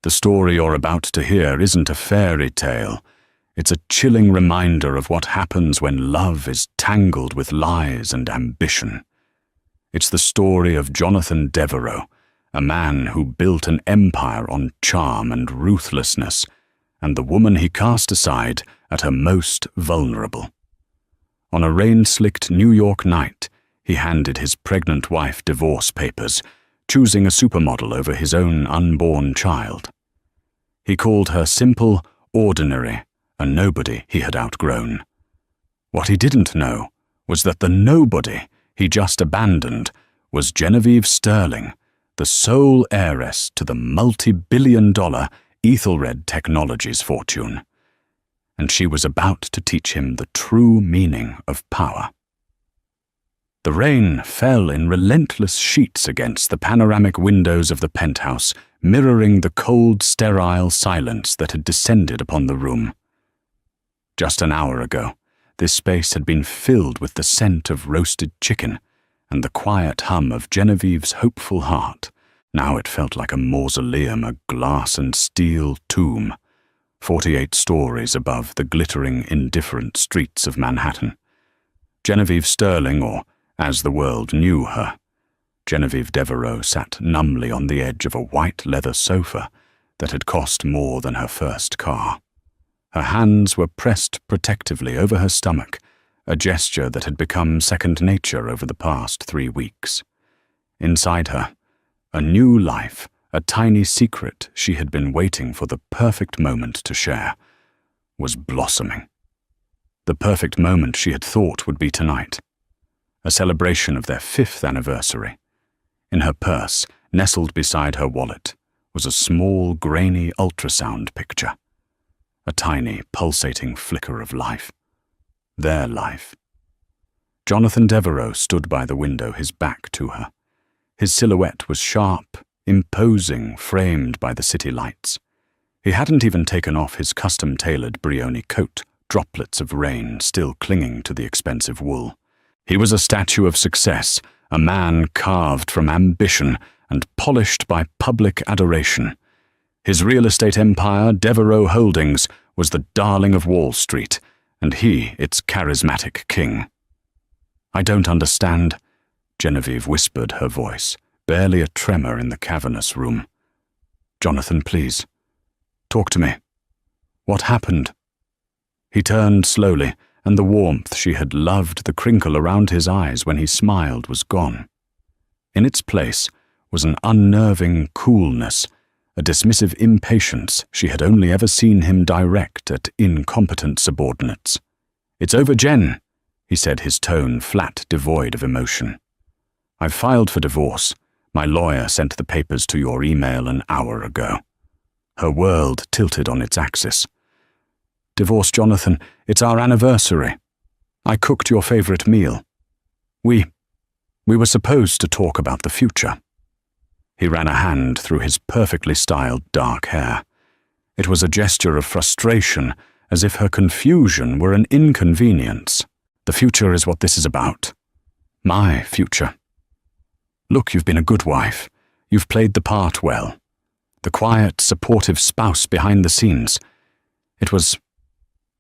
The story you're about to hear isn't a fairy tale. It's a chilling reminder of what happens when love is tangled with lies and ambition. It's the story of Jonathan Devereux, a man who built an empire on charm and ruthlessness, and the woman he cast aside at her most vulnerable. On a rain-slicked New York night, he handed his pregnant wife divorce papers, choosing a supermodel over his own unborn child. He called her simple, ordinary, a nobody he had outgrown. What he didn't know was that the nobody he just abandoned was Genevieve Sterling, the sole heiress to the multi-billion-dollar Ethelred Technologies fortune. And she was about to teach him the true meaning of power. The rain fell in relentless sheets against the panoramic windows of the penthouse, mirroring the cold, sterile silence that had descended upon the room. Just an hour ago, this space had been filled with the scent of roasted chicken and the quiet hum of Genevieve's hopeful heart. Now it felt like a mausoleum, a glass and steel tomb, 48 stories above the glittering, indifferent streets of Manhattan. Genevieve Sterling, or as the world knew her, Genevieve Devereux, sat numbly on the edge of a white leather sofa that had cost more than her first car. Her hands were pressed protectively over her stomach, a gesture that had become second nature over the past 3 weeks. Inside her, a new life, a tiny secret she had been waiting for the perfect moment to share, was blossoming. The perfect moment she had thought would be tonight, a celebration of their 5th anniversary. In her purse, nestled beside her wallet, was a small, grainy ultrasound picture, a tiny, pulsating flicker of life. Their life. Jonathan Devereux stood by the window, his back to her. His silhouette was sharp, imposing, framed by the city lights. He hadn't even taken off his custom-tailored Brioni coat, droplets of rain still clinging to the expensive wool. He was a statue of success, a man carved from ambition and polished by public adoration. His real estate empire, Devereux Holdings, was the darling of Wall Street, and he its charismatic king. "I don't understand," Genevieve whispered, her voice barely a tremor in the cavernous room. "Jonathan, please, talk to me. What happened?" He turned slowly, and the warmth she had loved, the crinkle around his eyes when he smiled, was gone. In its place was an unnerving coolness, a dismissive impatience she had only ever seen him direct at incompetent subordinates. "It's over, Jen," he said, his tone flat, devoid of emotion. "I've filed for divorce. My lawyer sent the papers to your email an hour ago." Her world tilted on its axis. "Divorce, Jonathan, it's our anniversary. I cooked your favorite meal. We were supposed to talk about the future." He ran a hand through his perfectly styled dark hair. It was a gesture of frustration, as if her confusion were an inconvenience. "The future is what this is about. My future. Look, you've been a good wife. You've played the part well. The quiet, supportive spouse behind the scenes. It was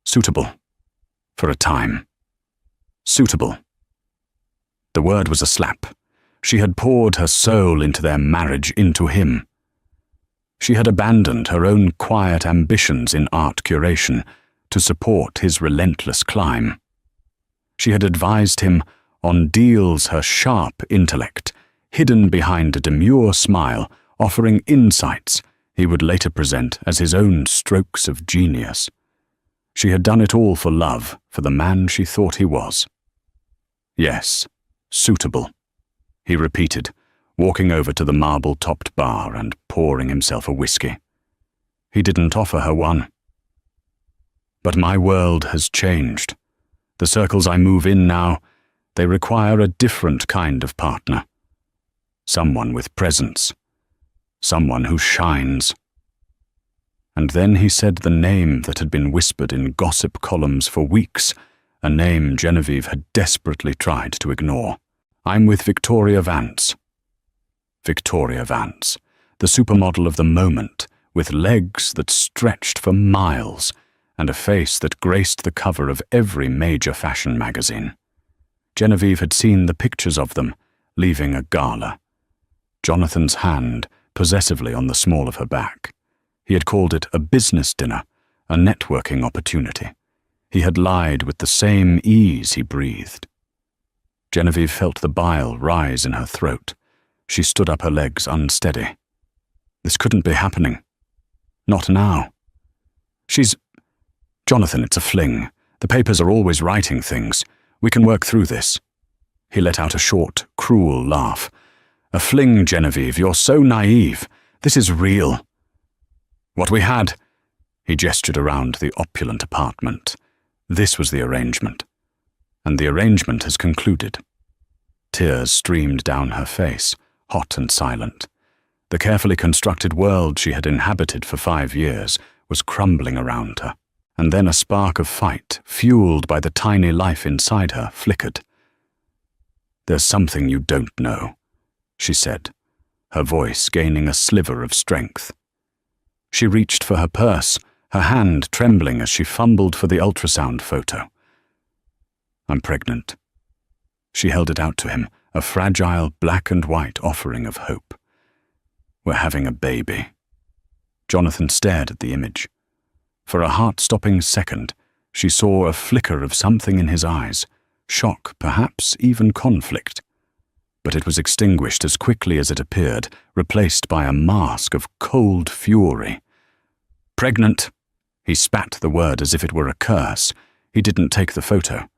suitable. For a time. Suitable." The word was a slap. She had poured her soul into their marriage, into him. She had abandoned her own quiet ambitions in art curation to support his relentless climb. She had advised him on deals, her sharp intellect, hidden behind a demure smile, offering insights he would later present as his own strokes of genius. She had done it all for love, for the man she thought he was. "Yes, suitable," he repeated, walking over to the marble-topped bar and pouring himself a whiskey. He didn't offer her one. "But my world has changed. The circles I move in now, they require a different kind of partner. Someone with presence. Someone who shines." And then he said the name that had been whispered in gossip columns for weeks, a name Genevieve had desperately tried to ignore. "I'm with Victoria Vance." Victoria Vance, the supermodel of the moment, with legs that stretched for miles and a face that graced the cover of every major fashion magazine. Genevieve had seen the pictures of them, leaving a gala. Jonathan's hand possessively on the small of her back. He had called it a business dinner, a networking opportunity. He had lied with the same ease he breathed. Genevieve felt the bile rise in her throat. She stood up, her legs unsteady. This couldn't be happening. Not now. Jonathan, it's a fling. The papers are always writing things. We can work through this. He let out a short, cruel laugh. A fling, Genevieve, you're so naive. This is real. What we had, he gestured around the opulent apartment. This was the arrangement. And the arrangement has concluded. Tears streamed down her face, hot and silent. The carefully constructed world she had inhabited for 5 years was crumbling around her. And then a spark of fight, fueled by the tiny life inside her, flickered. There's something you don't know, she said, her voice gaining a sliver of strength. She reached for her purse, her hand trembling as she fumbled for the ultrasound photo. I'm pregnant. She held it out to him, a fragile black and white offering of hope. We're having a baby. Jonathan stared at the image. For a heart-stopping second, she saw a flicker of something in his eyes, shock, perhaps even conflict. But it was extinguished as quickly as it appeared, replaced by a mask of cold fury. Pregnant! He spat the word as if it were a curse. He didn't take the photo.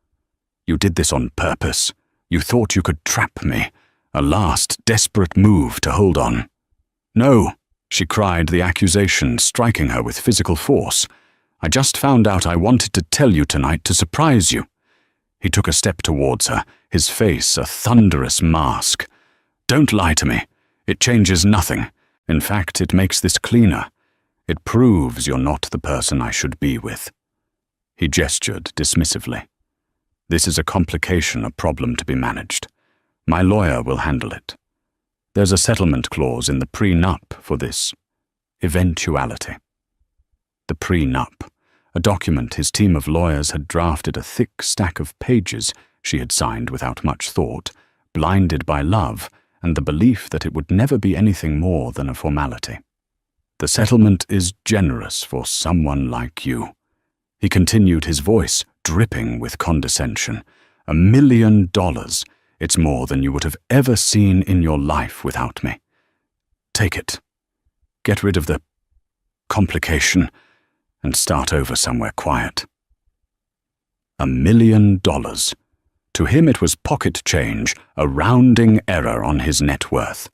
You did this on purpose. You thought you could trap me. A last, desperate move to hold on. No, she cried, the accusation striking her with physical force. I just found out I wanted to tell you tonight to surprise you. He took a step towards her, his face a thunderous mask. Don't lie to me. It changes nothing. In fact, it makes this cleaner. It proves you're not the person I should be with. He gestured dismissively. This is a complication, a problem to be managed. My lawyer will handle it. There's a settlement clause in the prenup for this eventuality. The prenup, a document his team of lawyers had drafted, a thick stack of pages she had signed without much thought, blinded by love and the belief that it would never be anything more than a formality. The settlement is generous for someone like you. He continued, his voice dripping with condescension. $1 million. It's more than you would have ever seen in your life without me. Take it. Get rid of the complication and start over somewhere quiet. $1 million. To him it was pocket change, a rounding error on his net worth.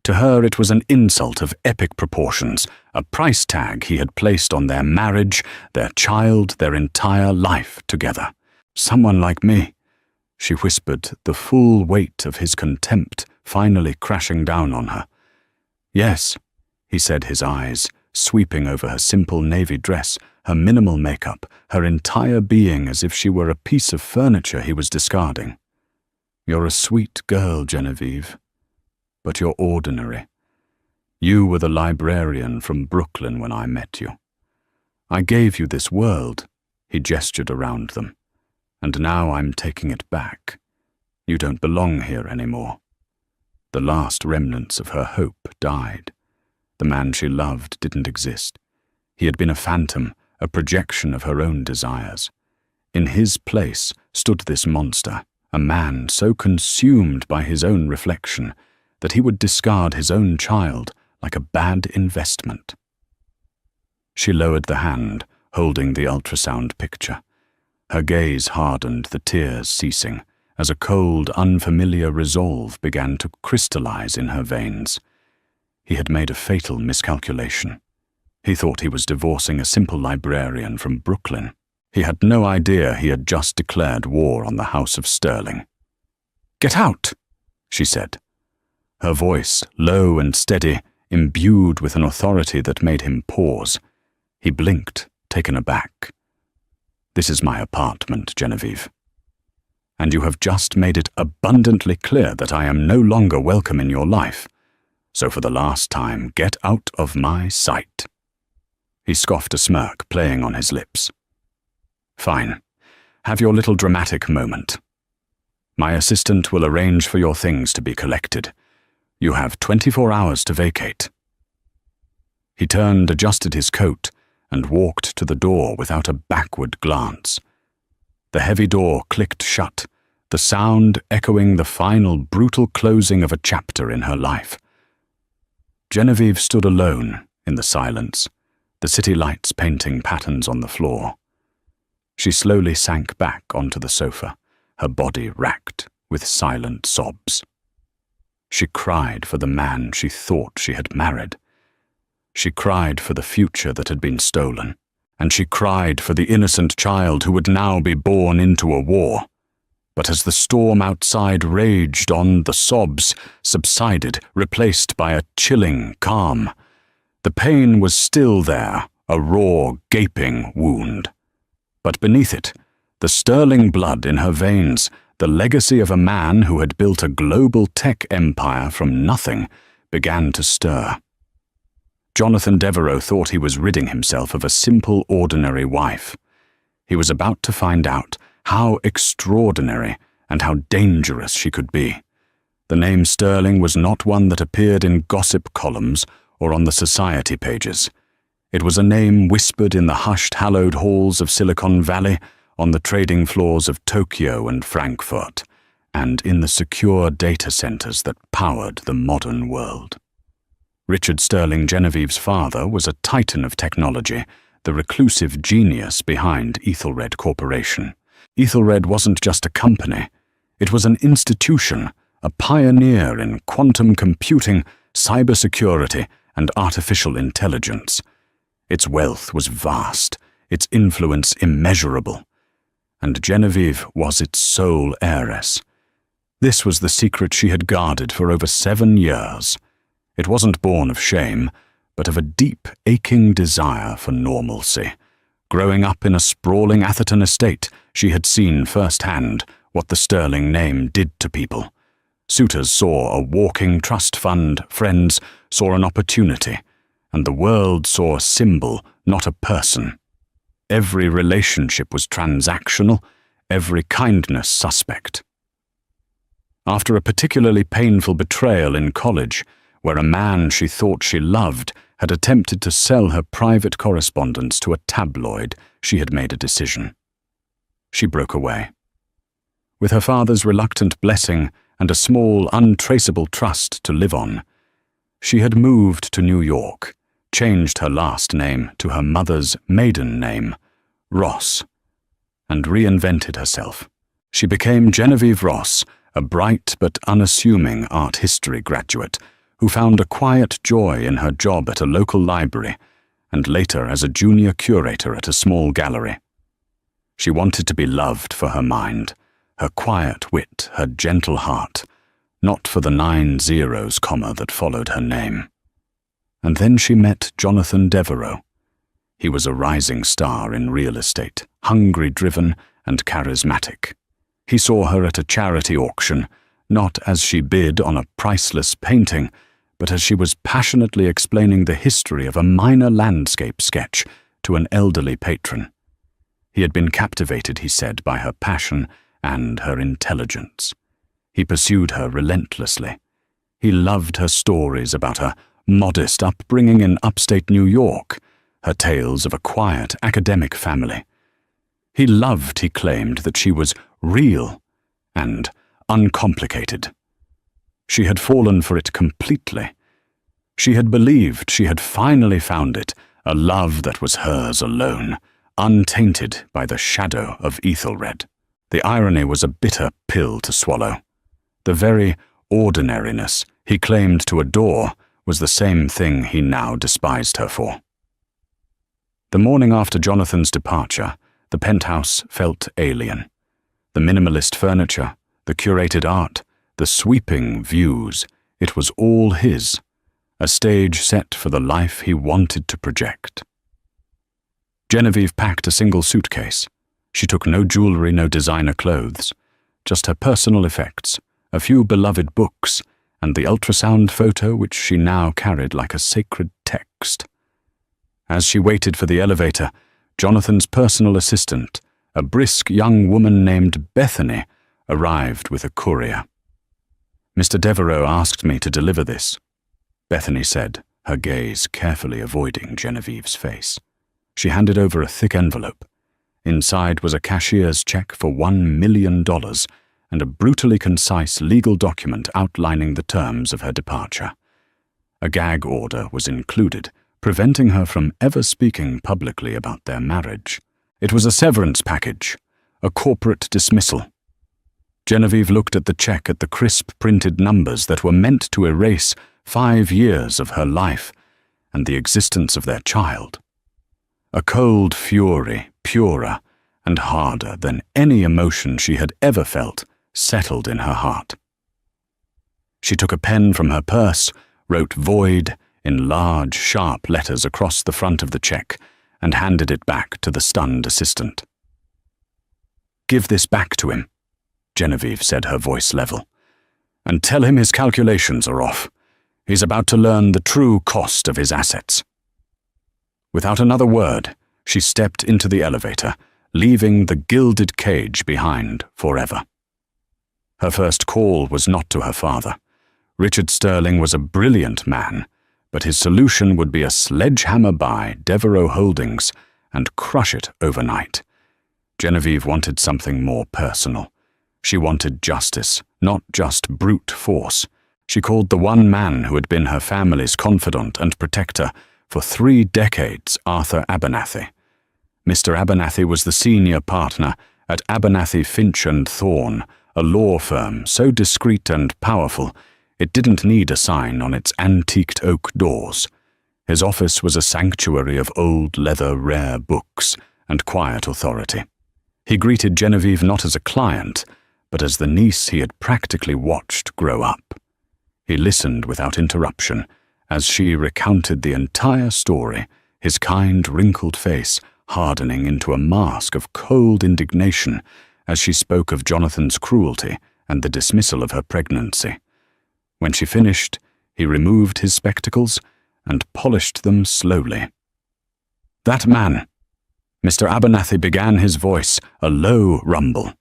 To her it was an insult of epic proportions, a price tag he had placed on their marriage, their child, their entire life together. Someone like me, she whispered, the full weight of his contempt finally crashing down on her. Yes, he said, his eyes sweeping over her simple navy dress, her minimal makeup, her entire being as if she were a piece of furniture he was discarding. You're a sweet girl, Genevieve, but you're ordinary. You were the librarian from Brooklyn when I met you. I gave you this world, he gestured around them, and now I'm taking it back. You don't belong here anymore. The last remnants of her hope died. The man she loved didn't exist. He had been a phantom, a projection of her own desires. In his place stood this monster, a man so consumed by his own reflection that he would discard his own child like a bad investment. She lowered the hand, holding the ultrasound picture. Her gaze hardened, the tears ceasing, as a cold, unfamiliar resolve began to crystallize in her veins. He had made a fatal miscalculation. He thought he was divorcing a simple librarian from Brooklyn. He had no idea he had just declared war on the House of Sterling. "Get out," she said. Her voice, low and steady, imbued with an authority that made him pause. He blinked, taken aback. "This is my apartment, Genevieve. And you have just made it abundantly clear that I am no longer welcome in your life. So for the last time, get out of my sight." He scoffed a smirk playing on his lips. Fine. Have your little dramatic moment. My assistant will arrange for your things to be collected. You have 24 hours to vacate. He turned, adjusted his coat, and walked to the door without a backward glance. The heavy door clicked shut, the sound echoing the final brutal closing of a chapter in her life. Genevieve stood alone in the silence, the city lights painting patterns on the floor. She slowly sank back onto the sofa, her body racked with silent sobs. She cried for the man she thought she had married. She cried for the future that had been stolen, and she cried for the innocent child who would now be born into a war. But as the storm outside raged on, the sobs subsided, replaced by a chilling calm. The pain was still there, a raw, gaping wound. But beneath it, the sterling blood in her veins, the legacy of a man who had built a global tech empire from nothing, began to stir. Jonathan Devereux thought he was ridding himself of a simple, ordinary wife. He was about to find out how extraordinary and how dangerous she could be. The name Sterling was not one that appeared in gossip columns or on the society pages. It was a name whispered in the hushed, hallowed halls of Silicon Valley, on the trading floors of Tokyo and Frankfurt, and in the secure data centers that powered the modern world. Richard Sterling, Genevieve's father, was a titan of technology, the reclusive genius behind Ethelred Corporation. Ethelred wasn't just a company. It was an institution, a pioneer in quantum computing, cybersecurity, and artificial intelligence. Its wealth was vast, its influence immeasurable, and Genevieve was its sole heiress. This was the secret she had guarded for over 7 years. It wasn't born of shame, but of a deep, aching desire for normalcy. Growing up in a sprawling Atherton estate, she had seen firsthand what the Sterling name did to people. Suitors saw a walking trust fund, friends saw an opportunity, and the world saw a symbol, not a person. Every relationship was transactional, every kindness suspect. After a particularly painful betrayal in college, where a man she thought she loved had attempted to sell her private correspondence to a tabloid, she had made a decision. She broke away. With her father's reluctant blessing and a small, untraceable trust to live on, she had moved to New York, changed her last name to her mother's maiden name, Ross, and reinvented herself. She became Genevieve Ross, a bright but unassuming art history graduate who found a quiet joy in her job at a local library and later as a junior curator at a small gallery. She wanted to be loved for her mind, her quiet wit, her gentle heart, not for the 9 zeros, that followed her name. And then she met Jonathan Devereux. He was a rising star in real estate, hungry-driven and charismatic. He saw her at a charity auction, not as she bid on a priceless painting, but as she was passionately explaining the history of a minor landscape sketch to an elderly patron. He had been captivated, he said, by her passion and her intelligence. He pursued her relentlessly. He loved her stories about her modest upbringing in upstate New York, her tales of a quiet academic family. He loved, he claimed, that she was real and uncomplicated. She had fallen for it completely. She had believed she had finally found it, a love that was hers alone, untainted by the shadow of Ethelred. The irony was a bitter pill to swallow. The very ordinariness he claimed to adore was the same thing he now despised her for. The morning after Jonathan's departure, the penthouse felt alien. The minimalist furniture, the curated art, the sweeping views, it was all his, a stage set for the life he wanted to project. Genevieve packed a single suitcase. She took no jewelry, no designer clothes, just her personal effects, a few beloved books, and the ultrasound photo which she now carried like a sacred text. As she waited for the elevator, Jonathan's personal assistant, a brisk young woman named Bethany, arrived with a courier. "Mr. Devereaux asked me to deliver this," Bethany said, her gaze carefully avoiding Genevieve's face. She handed over a thick envelope. Inside was a cashier's check for $1 million and a brutally concise legal document outlining the terms of her departure. A gag order was included, preventing her from ever speaking publicly about their marriage. It was a severance package, a corporate dismissal. Genevieve looked at the check at the crisp printed numbers that were meant to erase 5 years of her life and the existence of their child. A cold fury, purer and harder than any emotion she had ever felt, settled in her heart. She took a pen from her purse, wrote "void" in large, sharp letters across the front of the check, and handed it back to the stunned assistant. "Give this back to him," Genevieve said, her voice level, "and tell him his calculations are off. He's about to learn the true cost of his assets." Without another word, she stepped into the elevator, leaving the gilded cage behind forever. Her first call was not to her father. Richard Sterling was a brilliant man, but his solution would be a sledgehammer buy Devereaux Holdings and crush it overnight. Genevieve wanted something more personal. She wanted justice, not just brute force. She called the one man who had been her family's confidant and protector for 3 decades, Arthur Abernathy. Mr. Abernathy was the senior partner at Abernathy, Finch & Thorne, a law firm so discreet and powerful it didn't need a sign on its antiqued oak doors. His office was a sanctuary of old leather rare books and quiet authority. He greeted Genevieve not as a client, but as the niece he had practically watched grow up. He listened without interruption as she recounted the entire story, his kind, wrinkled face hardening into a mask of cold indignation as she spoke of Jonathan's cruelty and the dismissal of her pregnancy. When she finished, he removed his spectacles and polished them slowly. "That man," Mr. Abernathy began, his voice a low rumble,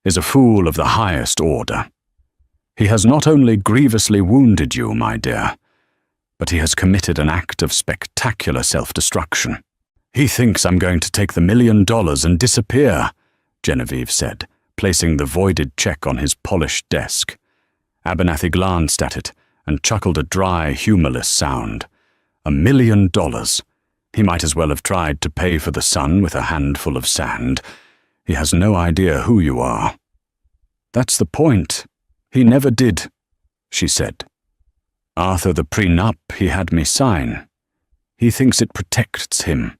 "is a fool of the highest order. He has not only grievously wounded you, my dear, but he has committed an act of spectacular self-destruction. He thinks I'm going to take the $1 million and disappear," Genevieve said, placing the voided check on his polished desk. Abernathy glanced at it and chuckled a dry, humorless sound. $1 million. He might as well have tried to pay for the sun with a handful of sand. He has no idea who you are. "That's the point. He never did," she said. "Arthur, the prenup he had me sign. He thinks it protects him."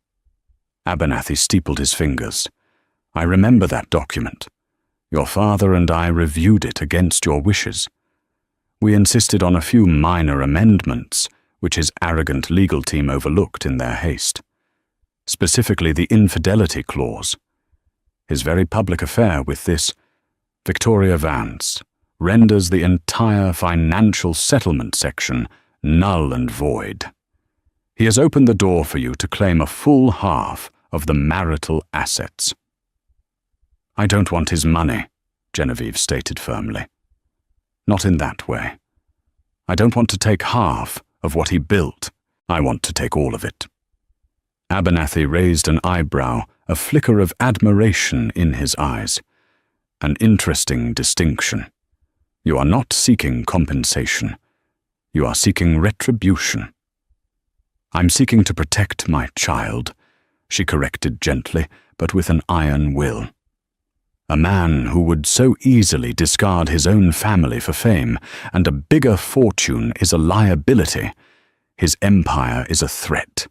Abernathy steepled his fingers. "I remember that document. Your father and I reviewed it against your wishes. We insisted on a few minor amendments, which his arrogant legal team overlooked in their haste. Specifically the infidelity clause. His very public affair with this Victoria Vance renders the entire financial settlement section null and void. He has opened the door for you to claim a full half of the marital assets." "I don't want his money," Genevieve stated firmly. "Not in that way. I don't want to take half of what he built. I want to take all of it." Abernathy raised an eyebrow, a flicker of admiration in his eyes. "An interesting distinction. You are not seeking compensation. You are seeking retribution." "I'm seeking to protect my child," she corrected gently, but with an iron will. "A man who would so easily discard his own family for fame and a bigger fortune is a liability. His empire is a threat.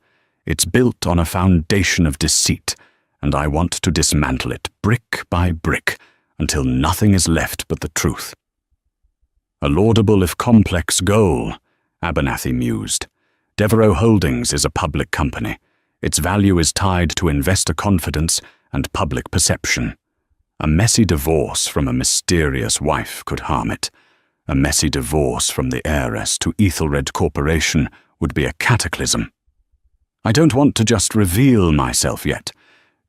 It's built on a foundation of deceit, and I want to dismantle it brick by brick until nothing is left but the truth." "A laudable if complex goal," Abernathy mused. "Devereaux Holdings is a public company. Its value is tied to investor confidence and public perception. A messy divorce from a mysterious wife could harm it. A messy divorce from the heiress to Ethelred Corporation would be a cataclysm." I don't want to just reveal myself yet.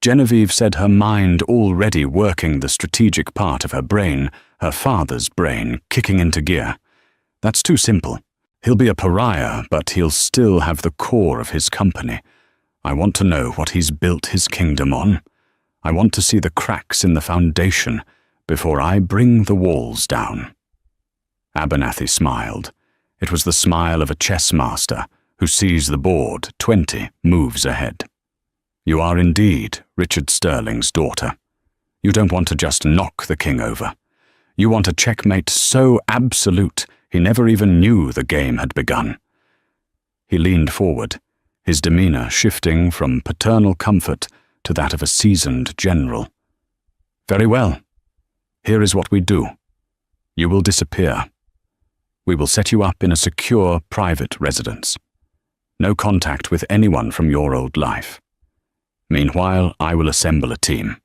Genevieve said her mind already working the strategic part of her brain, her father's brain, kicking into gear. That's too simple. He'll be a pariah, but he'll still have the core of his company. I want to know what he's built his kingdom on. I want to see the cracks in the foundation before I bring the walls down. Abernathy smiled. It was the smile of a chess master who sees the board 20 moves ahead. You are indeed Richard Sterling's daughter. You don't want to just knock the king over. You want a checkmate so absolute he never even knew the game had begun. He leaned forward, his demeanor shifting from paternal comfort to that of a seasoned general. Very well. Here is what we do. You will disappear. We will set you up in a secure private residence. No contact with anyone from your old life. Meanwhile, I will assemble a team,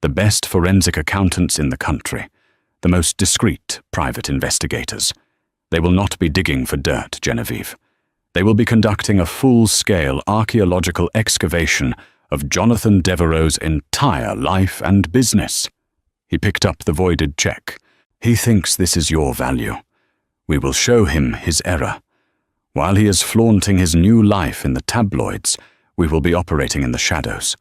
the best forensic accountants in the country, the most discreet private investigators. They will not be digging for dirt, Genevieve. They will be conducting a full-scale archaeological excavation of Jonathan Devereux's entire life and business. He picked up the voided check. He thinks this is your value. We will show him his error. While he is flaunting his new life in the tabloids, we will be operating in the shadows.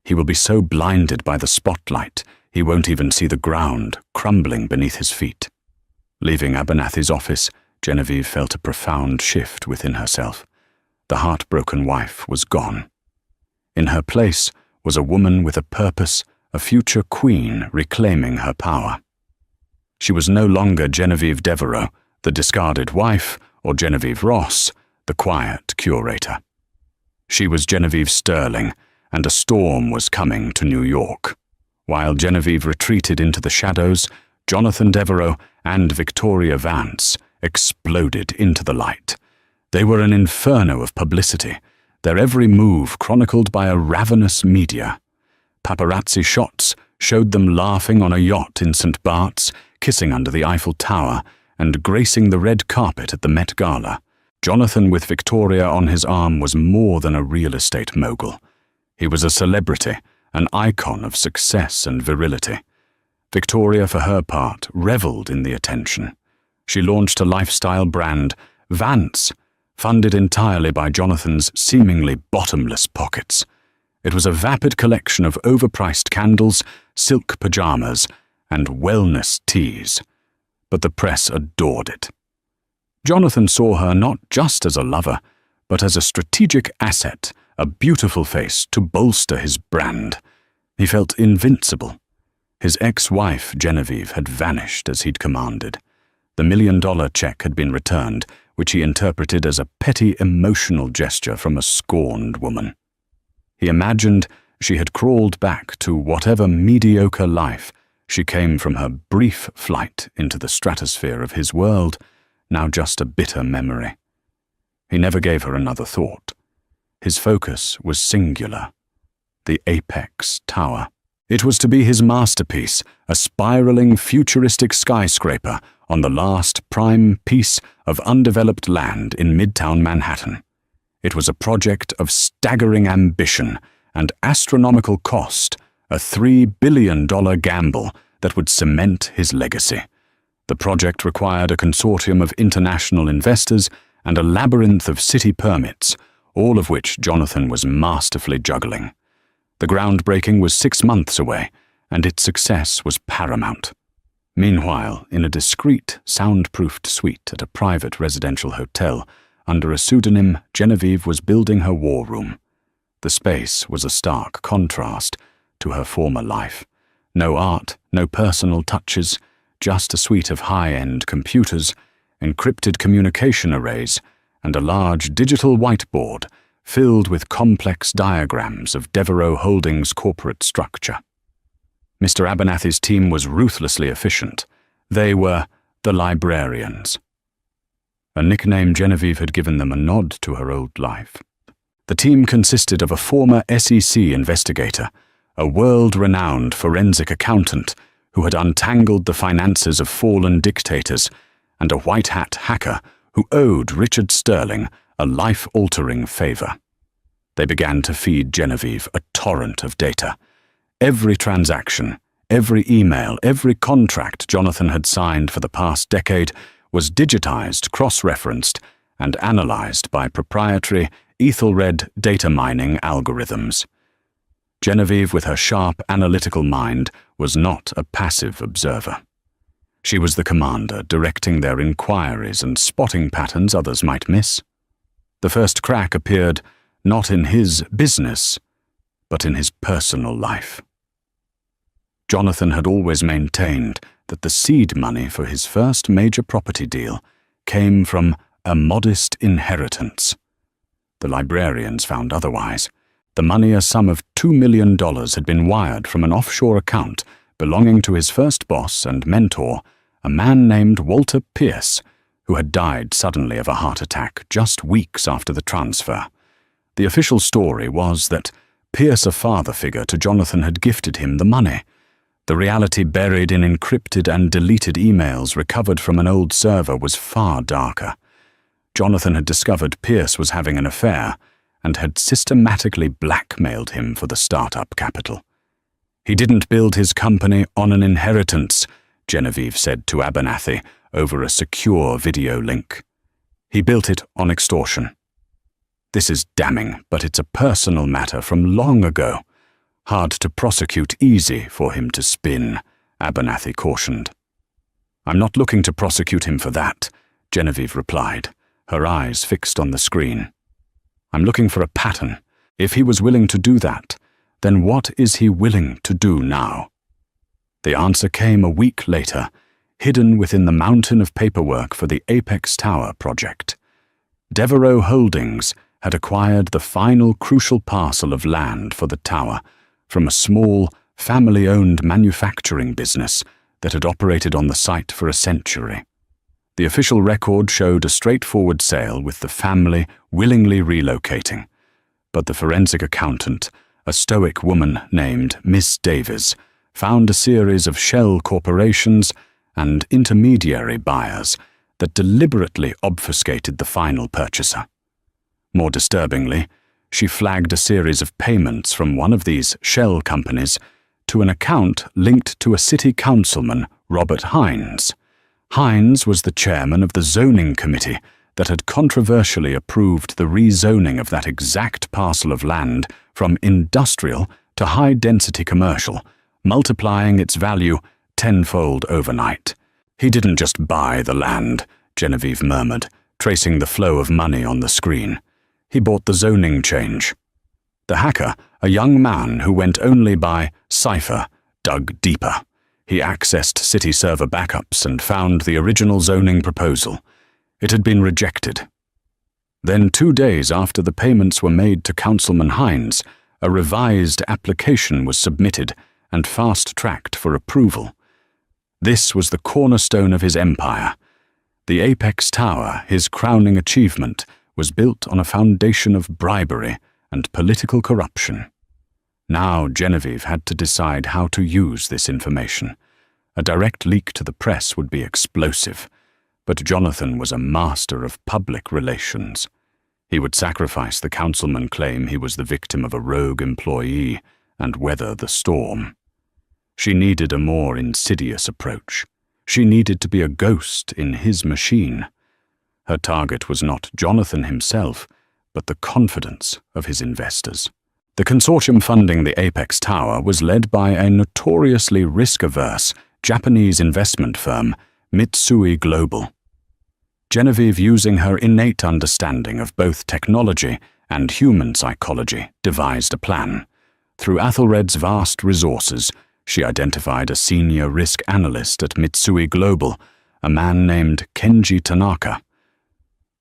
He will be so blinded by the spotlight, he won't even see the ground crumbling beneath his feet. Leaving Abernathy's office, Genevieve felt a profound shift within herself. The heartbroken wife was gone. In her place was a woman with a purpose, a future queen reclaiming her power. She was no longer Genevieve Devereux, the discarded wife, or Genevieve Ross, the quiet curator. She was Genevieve Sterling, and a storm was coming to New York. While Genevieve retreated into the shadows, Jonathan Devereux and Victoria Vance exploded into the light. They were an inferno of publicity, their every move chronicled by a ravenous media. Paparazzi shots showed them laughing on a yacht in St. Bart's, kissing under the Eiffel Tower, and gracing the red carpet at the Met Gala. Jonathan with Victoria on his arm was more than a real estate mogul. He was a celebrity, an icon of success and virility. Victoria, for her part, reveled in the attention. She launched a lifestyle brand, Vance, funded entirely by Jonathan's seemingly bottomless pockets. It was a vapid collection of overpriced candles, silk pajamas, and wellness teas. But the press adored it. Jonathan saw her not just as a lover, but as a strategic asset, a beautiful face to bolster his brand. He felt invincible. His ex-wife, Genevieve, had vanished as he'd commanded. The $1 million check had been returned, which he interpreted as a petty emotional gesture from a scorned woman. He imagined she had crawled back to whatever mediocre life she came from her brief flight into the stratosphere of his world, now just a bitter memory. He never gave her another thought. His focus was singular, the apex tower. It was to be his masterpiece, a spiraling futuristic skyscraper on the last prime piece of undeveloped land in Midtown Manhattan. It was a project of staggering ambition and astronomical cost, a $3 billion gamble that would cement his legacy. The project required a consortium of international investors and a labyrinth of city permits, all of which Jonathan was masterfully juggling. The groundbreaking was 6 months away, and its success was paramount. Meanwhile, in a discreet, soundproofed suite at a private residential hotel, under a pseudonym, Genevieve was building her war room. The space was a stark contrast to her former life. No art, no personal touches, just a suite of high-end computers, encrypted communication arrays, and a large digital whiteboard filled with complex diagrams of Devereux Holdings' corporate structure. Mr. Abernathy's team was ruthlessly efficient. They were the librarians. A nickname Genevieve had given them, a nod to her old life. The team consisted of a former SEC investigator, a world-renowned forensic accountant who had untangled the finances of fallen dictators, and a white-hat hacker who owed Richard Sterling a life-altering favor. They began to feed Genevieve a torrent of data. Every transaction, every email, every contract Jonathan had signed for the past decade was digitized, cross-referenced, and analyzed by proprietary Ethelred data mining algorithms. Genevieve, with her sharp, analytical mind, was not a passive observer. She was the commander, directing their inquiries and spotting patterns others might miss. The first crack appeared not in his business, but in his personal life. Jonathan had always maintained that the seed money for his first major property deal came from a modest inheritance. The librarians found otherwise. The money, a sum of $2 million, had been wired from an offshore account belonging to his first boss and mentor, a man named Walter Pierce, who had died suddenly of a heart attack just weeks after the transfer. The official story was that Pierce, a father figure to Jonathan, had gifted him the money. The reality buried in encrypted and deleted emails recovered from an old server was far darker. Jonathan had discovered Pierce was having an affair and had systematically blackmailed him for the startup capital. He didn't build his company on an inheritance, Genevieve said to Abernathy over a secure video link. He built it on extortion. This is damning, but it's a personal matter from long ago. Hard to prosecute, easy for him to spin, Abernathy cautioned. I'm not looking to prosecute him for that, Genevieve replied, her eyes fixed on the screen. I'm looking for a pattern. If he was willing to do that, then what is he willing to do now? The answer came a week later, hidden within the mountain of paperwork for the Apex Tower project. Devereaux Holdings had acquired the final crucial parcel of land for the tower from a small, family-owned manufacturing business that had operated on the site for a century. The official record showed a straightforward sale with the family willingly relocating, but the forensic accountant, a stoic woman named Miss Davies, found a series of shell corporations and intermediary buyers that deliberately obfuscated the final purchaser. More disturbingly, she flagged a series of payments from one of these shell companies to an account linked to a city councilman, Robert Hines. Hines was the chairman of the zoning committee that had controversially approved the rezoning of that exact parcel of land from industrial to high-density commercial, multiplying its value tenfold overnight. He didn't just buy the land, Genevieve murmured, tracing the flow of money on the screen. He bought the zoning change. The hacker, a young man who went only by Cypher, dug deeper. He accessed city server backups and found the original zoning proposal. It had been rejected. Then 2 days after the payments were made to Councilman Hines, a revised application was submitted and fast-tracked for approval. This was the cornerstone of his empire. The Apex Tower, his crowning achievement, was built on a foundation of bribery and political corruption. Now Genevieve had to decide how to use this information. A direct leak to the press would be explosive, but Jonathan was a master of public relations. He would sacrifice the councilman claim he was the victim of a rogue employee and weather the storm. She needed a more insidious approach. She needed to be a ghost in his machine. Her target was not Jonathan himself, but the confidence of his investors. The consortium funding the Apex Tower was led by a notoriously risk-averse Japanese investment firm, Mitsui Global. Genevieve, using her innate understanding of both technology and human psychology, devised a plan. Through Athelred's vast resources, she identified a senior risk analyst at Mitsui Global, a man named Kenji Tanaka.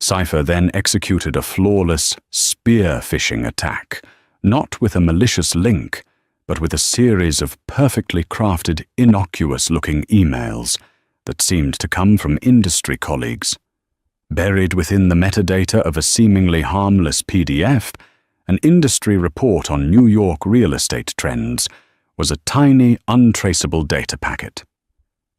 Cypher then executed a flawless spear-phishing attack, not with a malicious link, but with a series of perfectly crafted, innocuous-looking emails that seemed to come from industry colleagues. Buried within the metadata of a seemingly harmless PDF, an industry report on New York real estate trends, was a tiny, untraceable data packet.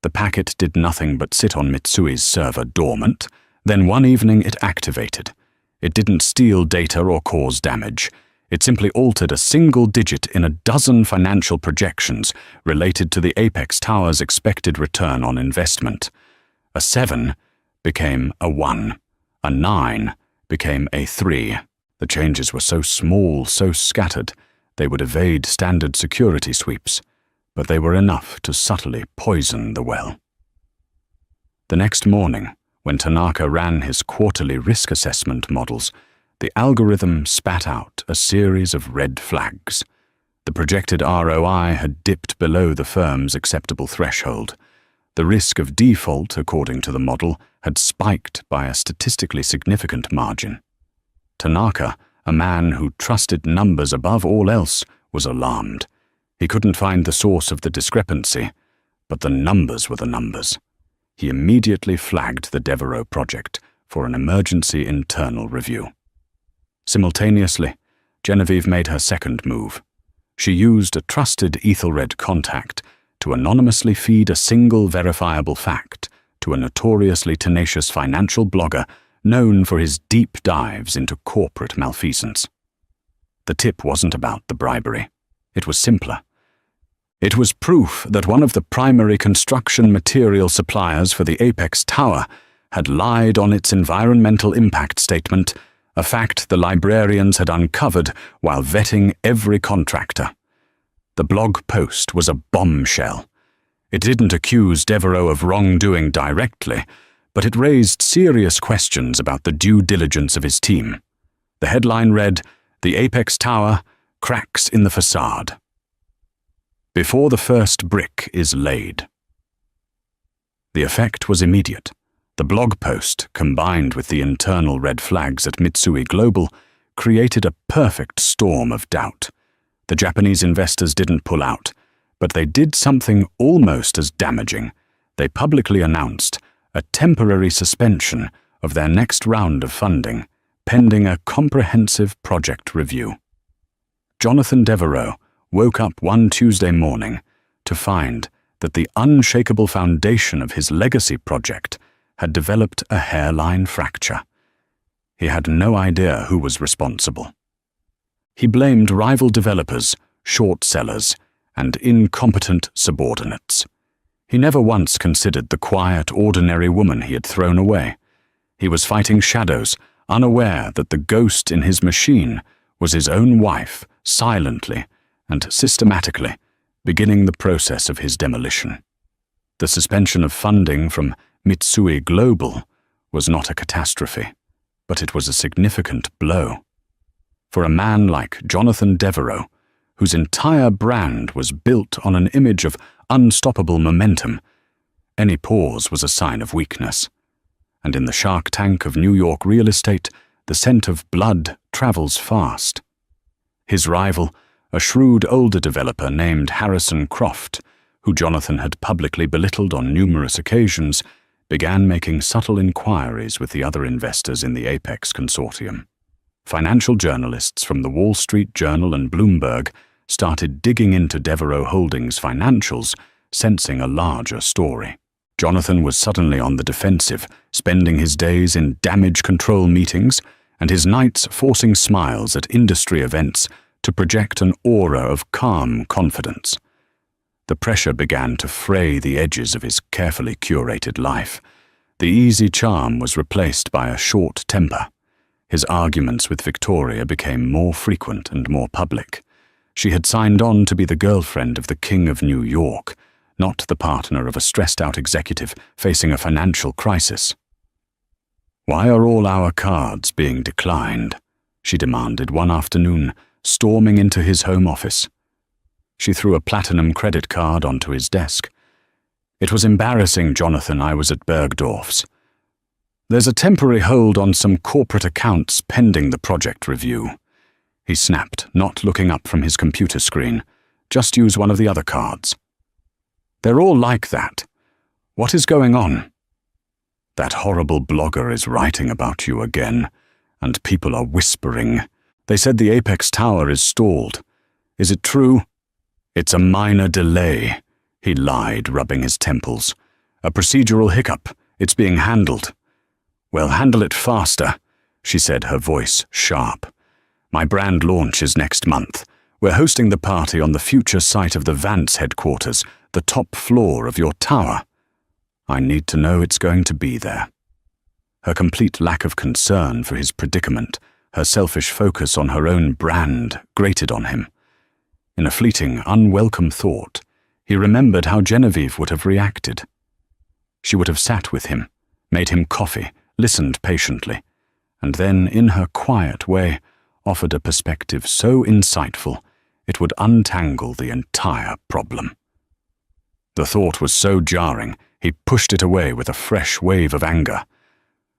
The packet did nothing but sit on Mitsui's server dormant. Then one evening it activated. It didn't steal data or cause damage. It simply altered a single digit in a dozen financial projections related to the Apex Tower's expected return on investment. A 7 became a 1. A 9 became a 3. The changes were so small, so scattered, they would evade standard security sweeps, but they were enough to subtly poison the well. The next morning, when Tanaka ran his quarterly risk assessment models, the algorithm spat out a series of red flags. The projected ROI had dipped below the firm's acceptable threshold. The risk of default, according to the model, had spiked by a statistically significant margin. Tanaka, a man who trusted numbers above all else, was alarmed. He couldn't find the source of the discrepancy, but the numbers were the numbers. He immediately flagged the Devereaux project for an emergency internal review. Simultaneously, Genevieve made her second move. She used a trusted Ethelred contact to anonymously feed a single verifiable fact to a notoriously tenacious financial blogger known for his deep dives into corporate malfeasance. The tip wasn't about the bribery. It was simpler. It was proof that one of the primary construction material suppliers for the Apex Tower had lied on its environmental impact statement, a fact the librarians had uncovered while vetting every contractor. The blog post was a bombshell. It didn't accuse Devereaux of wrongdoing directly, but it raised serious questions about the due diligence of his team. The headline read, "The Apex Tower, Cracks in the Facade." Before the first brick is laid. The effect was immediate. The blog post, combined with the internal red flags at Mitsui Global, created a perfect storm of doubt. The Japanese investors didn't pull out, but they did something almost as damaging. They publicly announced a temporary suspension of their next round of funding, pending a comprehensive project review. Jonathan Devereaux woke up one Tuesday morning to find that the unshakable foundation of his legacy project had developed a hairline fracture. He had no idea who was responsible. He blamed rival developers, short sellers, and incompetent subordinates. He never once considered the quiet, ordinary woman he had thrown away. He was fighting shadows, unaware that the ghost in his machine was his own wife, silently and systematically beginning the process of his demolition. The suspension of funding from Mitsui Global was not a catastrophe, but it was a significant blow. For a man like Jonathan Devereaux, whose entire brand was built on an image of unstoppable momentum, any pause was a sign of weakness. And in the shark tank of New York real estate, the scent of blood travels fast. His rival, a shrewd older developer named Harrison Croft, who Jonathan had publicly belittled on numerous occasions, began making subtle inquiries with the other investors in the Apex consortium. Financial journalists from the Wall Street Journal and Bloomberg started digging into Devereaux Holdings' financials, sensing a larger story. Jonathan was suddenly on the defensive, spending his days in damage control meetings and his nights forcing smiles at industry events to project an aura of calm confidence. The pressure began to fray the edges of his carefully curated life. The easy charm was replaced by a short temper. His arguments with Victoria became more frequent and more public. She had signed on to be the girlfriend of the King of New York, not the partner of a stressed-out executive facing a financial crisis. "Why are all our cards being declined?" she demanded one afternoon, storming into his home office. She threw a platinum credit card onto his desk. "It was embarrassing, Jonathan. I was at Bergdorf's. There's a temporary hold on some corporate accounts pending the project review," he snapped, not looking up from his computer screen. "Just use one of the other cards." "They're all like that. What is going on?" "That horrible blogger is writing about you again, and people are whispering. They said the Apex Tower is stalled. Is it true?" "It's a minor delay," he lied, rubbing his temples. "A procedural hiccup. It's being handled." "Well, handle it faster," she said, her voice sharp. My brand launch is next month. We're hosting the party on the future site of the Vance headquarters, the top floor of your tower. I need to know it's going to be there." Her complete lack of concern for his predicament, her selfish focus on her own brand, grated on him. In a fleeting, unwelcome thought, he remembered how Genevieve would have reacted. She would have sat with him, made him coffee, listened patiently, and then, in her quiet way, offered a perspective so insightful it would untangle the entire problem. The thought was so jarring, he pushed it away with a fresh wave of anger.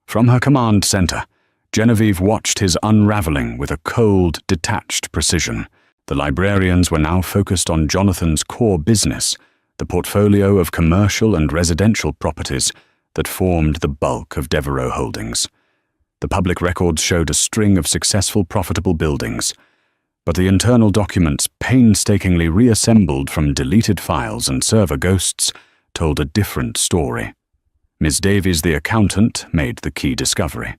From her command center, Genevieve watched his unraveling with a cold, detached precision. The librarians were now focused on Jonathan's core business, the portfolio of commercial and residential properties that formed the bulk of Devereux Holdings. The public records showed a string of successful, profitable buildings, but the internal documents, painstakingly reassembled from deleted files and server ghosts, told a different story. Ms. Davies, the accountant, made the key discovery.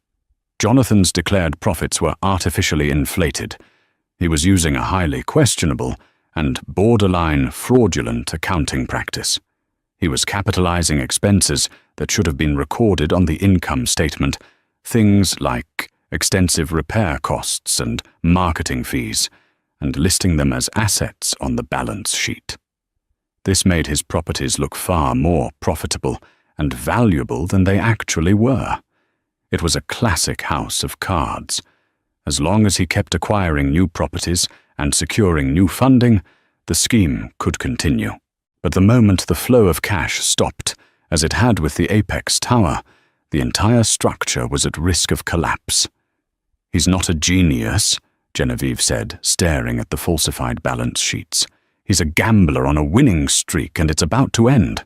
Jonathan's declared profits were artificially inflated. He was using a highly questionable and borderline fraudulent accounting practice. He was capitalizing expenses that should have been recorded on the income statement, things like extensive repair costs and marketing fees, and listing them as assets on the balance sheet. This made his properties look far more profitable and valuable than they actually were. It was a classic house of cards. As long as he kept acquiring new properties and securing new funding, the scheme could continue. But the moment the flow of cash stopped, as it had with the Apex Tower, the entire structure was at risk of collapse. "He's not a genius," Genevieve said, staring at the falsified balance sheets. "He's a gambler on a winning streak, and it's about to end."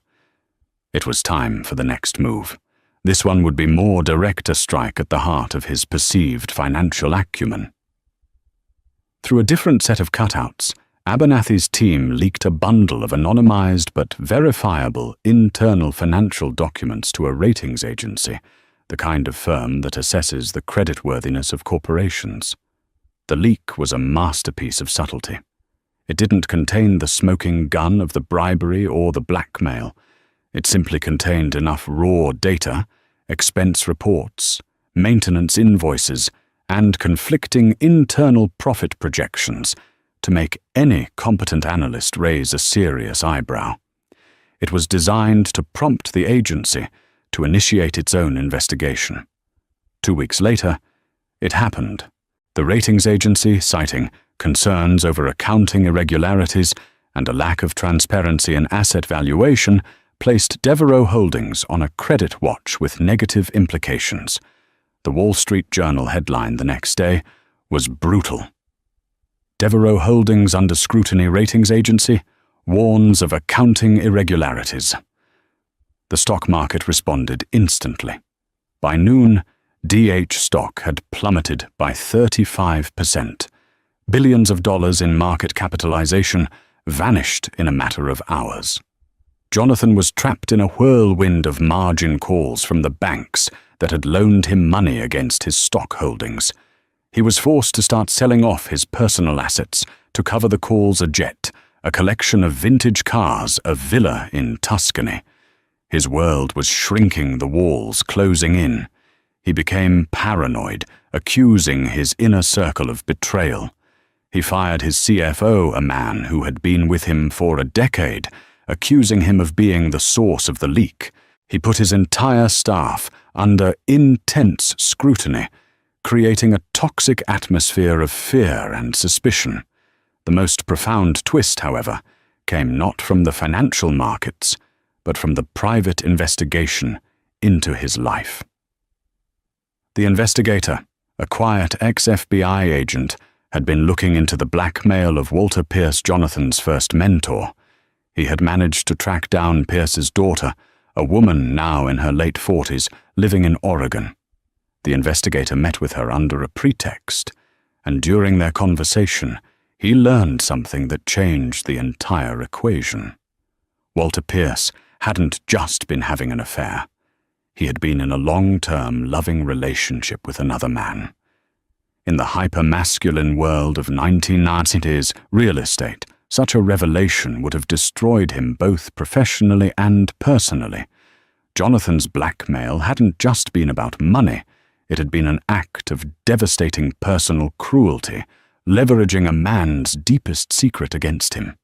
It was time for the next move. This one would be more direct a strike at the heart of his perceived financial acumen. Through a different set of cutouts, Abernathy's team leaked a bundle of anonymized but verifiable internal financial documents to a ratings agency, the kind of firm that assesses the creditworthiness of corporations. The leak was a masterpiece of subtlety. It didn't contain the smoking gun of the bribery or the blackmail. It simply contained enough raw data, expense reports, maintenance invoices, and conflicting internal profit projections to make any competent analyst raise a serious eyebrow. It was designed to prompt the agency to initiate its own investigation. 2 weeks later, it happened. The ratings agency, citing concerns over accounting irregularities and a lack of transparency in asset valuation, placed Devereux Holdings on a credit watch with negative implications. The Wall Street Journal headline the next day was brutal. Devereux Holdings under scrutiny ratings agency warns of accounting irregularities. The stock market responded instantly. By noon, DH stock had plummeted by 35%. Billions of dollars in market capitalization vanished in a matter of hours. Jonathan was trapped in a whirlwind of margin calls from the banks that had loaned him money against his stock holdings. He was forced to start selling off his personal assets to cover the calls: a jet, a collection of vintage cars, a villa in Tuscany. His world was shrinking, the walls closing in. He became paranoid, accusing his inner circle of betrayal. He fired his CFO, a man who had been with him for a decade, accusing him of being the source of the leak. He put his entire staff under intense scrutiny, creating a toxic atmosphere of fear and suspicion. The most profound twist, however, came not from the financial markets, but from the private investigation into his life. The investigator, a quiet ex-FBI agent, had been looking into the blackmail of Walter Pierce, Jonathan's first mentor. He had managed to track down Pierce's daughter, a woman now in her late 40s, living in Oregon. The investigator met with her under a pretext, and during their conversation, he learned something that changed the entire equation. Walter Pierce hadn't just been having an affair. He had been in a long-term, loving relationship with another man. In the hyper-masculine world of 1990s real estate, such a revelation would have destroyed him both professionally and personally. Jonathan's blackmail hadn't just been about money. It had been an act of devastating personal cruelty, leveraging a man's deepest secret against him.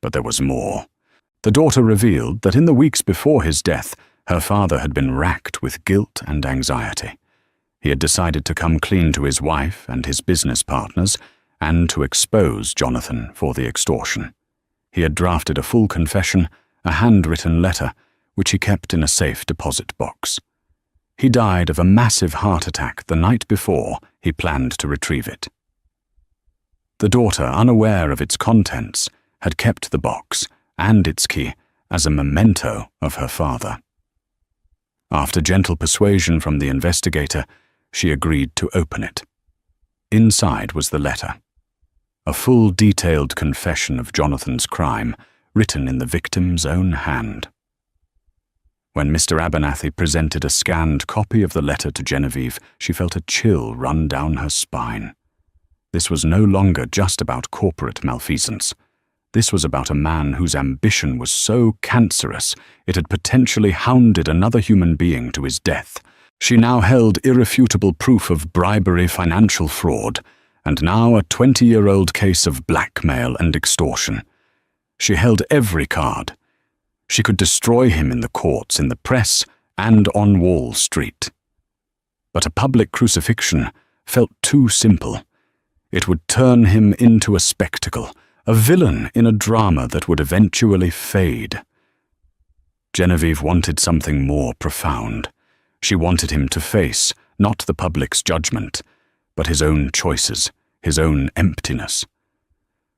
But there was more. The daughter revealed that in the weeks before his death, her father had been racked with guilt and anxiety. He had decided to come clean to his wife and his business partners and to expose Jonathan for the extortion. He had drafted a full confession, a handwritten letter, which he kept in a safe deposit box. He died of a massive heart attack the night before he planned to retrieve it. The daughter, unaware of its contents, had kept the box and its key as a memento of her father. After gentle persuasion from the investigator, she agreed to open it. Inside was the letter, a full detailed confession of Jonathan's crime, written in the victim's own hand. When Mr. Abernathy presented a scanned copy of the letter to Genevieve, she felt a chill run down her spine. This was no longer just about corporate malfeasance. This was about a man whose ambition was so cancerous it had potentially hounded another human being to his death. She now held irrefutable proof of bribery, financial fraud, and now a 20-year-old case of blackmail and extortion. She held every card. She could destroy him in the courts, in the press, and on Wall Street. But a public crucifixion felt too simple. It would turn him into a spectacle, a villain in a drama that would eventually fade. Genevieve wanted something more profound. She wanted him to face, not the public's judgment, but his own choices, his own emptiness.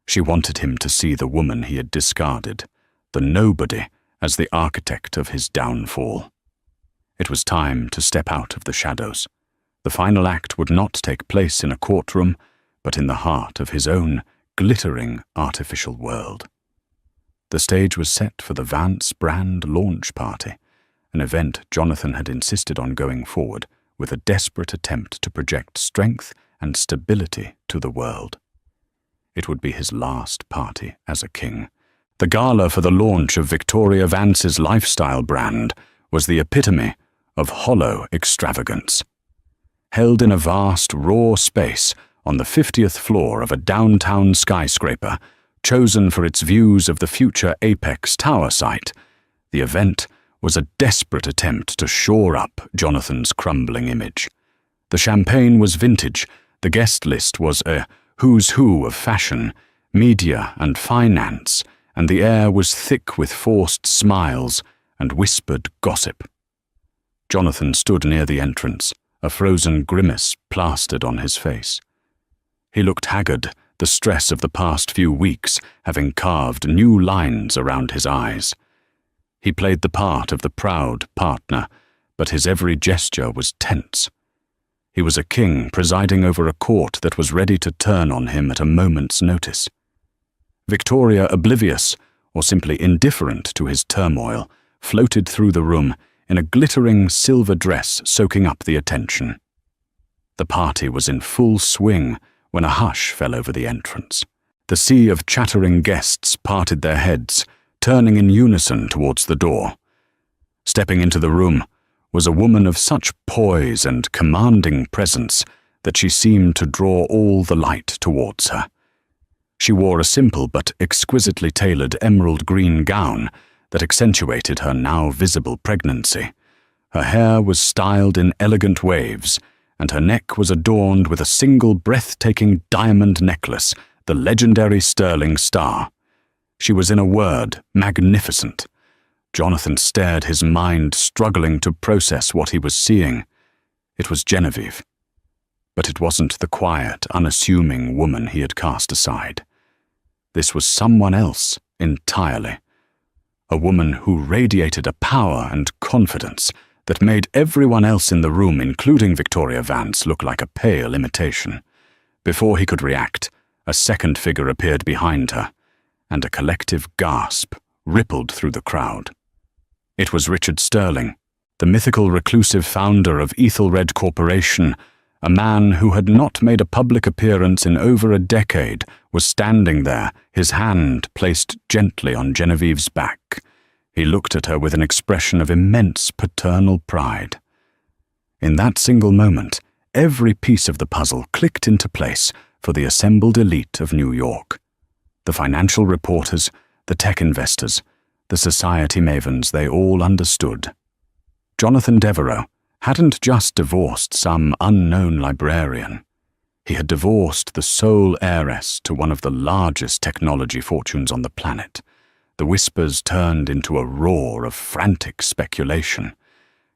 She wanted him to see the woman he had discarded, the nobody, as the architect of his downfall. It was time to step out of the shadows. The final act would not take place in a courtroom, but in the heart of his own glittering artificial world. The stage was set for the Vance brand launch party, an event Jonathan had insisted on going forward with a desperate attempt to project strength and stability to the world. It would be his last party as a king. The gala for the launch of Victoria Vance's lifestyle brand was the epitome of hollow extravagance. Held in a vast, raw space on the 50th floor of a downtown skyscraper, chosen for its views of the future Apex Tower site, the event was a desperate attempt to shore up Jonathan's crumbling image. The champagne was vintage, the guest list was a who's who of fashion, media and finance, and the air was thick with forced smiles and whispered gossip. Jonathan stood near the entrance, a frozen grimace plastered on his face. He looked haggard, the stress of the past few weeks having carved new lines around his eyes. He played the part of the proud partner, but his every gesture was tense. He was a king presiding over a court that was ready to turn on him at a moment's notice. Victoria, oblivious, or simply indifferent to his turmoil, floated through the room in a glittering silver dress soaking up the attention. The party was in full swing when a hush fell over the entrance. The sea of chattering guests parted their heads, turning in unison towards the door. Stepping into the room was a woman of such poise and commanding presence that she seemed to draw all the light towards her. She wore a simple but exquisitely tailored emerald green gown that accentuated her now visible pregnancy. Her hair was styled in elegant waves, and her neck was adorned with a single breathtaking diamond necklace, the legendary sterling star. She was, in a word, magnificent. Jonathan stared, his mind struggling to process what he was seeing. It was Genevieve. But it wasn't the quiet, unassuming woman he had cast aside. This was someone else entirely. A woman who radiated a power and confidence that made everyone else in the room, including Victoria Vance, look like a pale imitation. Before he could react, a second figure appeared behind her, and a collective gasp rippled through the crowd. It was Richard Sterling, the mythical reclusive founder of Ethelred Corporation, A man who had not made a public appearance in over a decade was standing there, his hand placed gently on Genevieve's back. He looked at her with an expression of immense paternal pride. In that single moment, every piece of the puzzle clicked into place for the assembled elite of New York. The financial reporters, the tech investors, the society mavens, they all understood. Jonathan Devereux hadn't just divorced some unknown librarian. He had divorced the sole heiress to one of the largest technology fortunes on the planet. The whispers turned into a roar of frantic speculation.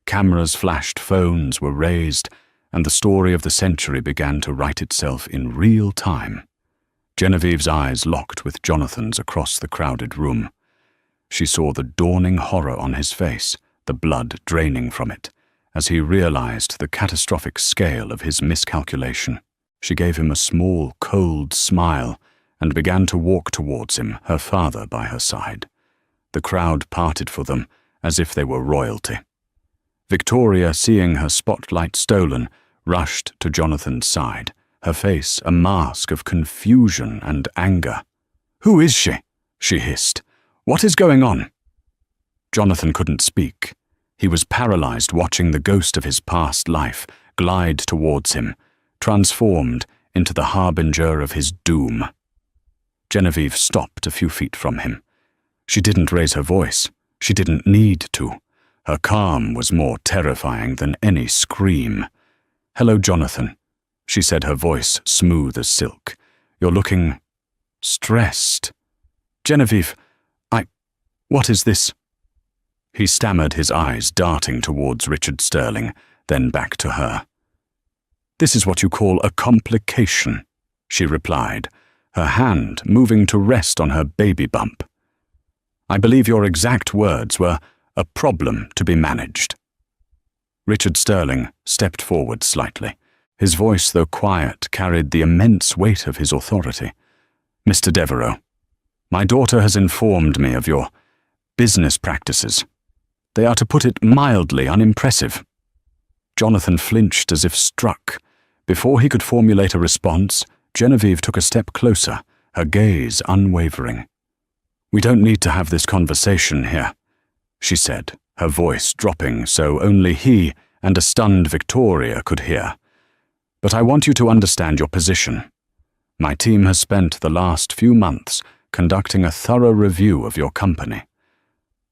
Cameras flashed, phones were raised, and the story of the century began to write itself in real time. Genevieve's eyes locked with Jonathan's across the crowded room. She saw the dawning horror on his face, the blood draining from it, as he realized the catastrophic scale of his miscalculation. She gave him a small, cold smile and began to walk towards him, her father by her side. The crowd parted for them as if they were royalty. Victoria, seeing her spotlight stolen, rushed to Jonathan's side, her face a mask of confusion and anger. "Who is she?" she hissed. "What is going on?" Jonathan couldn't speak. He was paralyzed watching the ghost of his past life glide towards him, transformed into the harbinger of his doom. Genevieve stopped a few feet from him. She didn't raise her voice. She didn't need to. Her calm was more terrifying than any scream. "Hello, Jonathan," she said, her voice smooth as silk. "You're looking stressed." "Genevieve, what is this?" He stammered, his eyes darting towards Richard Sterling, then back to her. "This is what you call a complication," she replied, her hand moving to rest on her baby bump. "I believe your exact words were a problem to be managed." Richard Sterling stepped forward slightly. His voice, though quiet, carried the immense weight of his authority. "Mr. Devereux, my daughter has informed me of your business practices. They are, to put it mildly, unimpressive." Jonathan flinched as if struck. Before he could formulate a response, Genevieve took a step closer, her gaze unwavering. "We don't need to have this conversation here," she said, her voice dropping so only he and a stunned Victoria could hear. "But I want you to understand your position. My team has spent the last few months conducting a thorough review of your company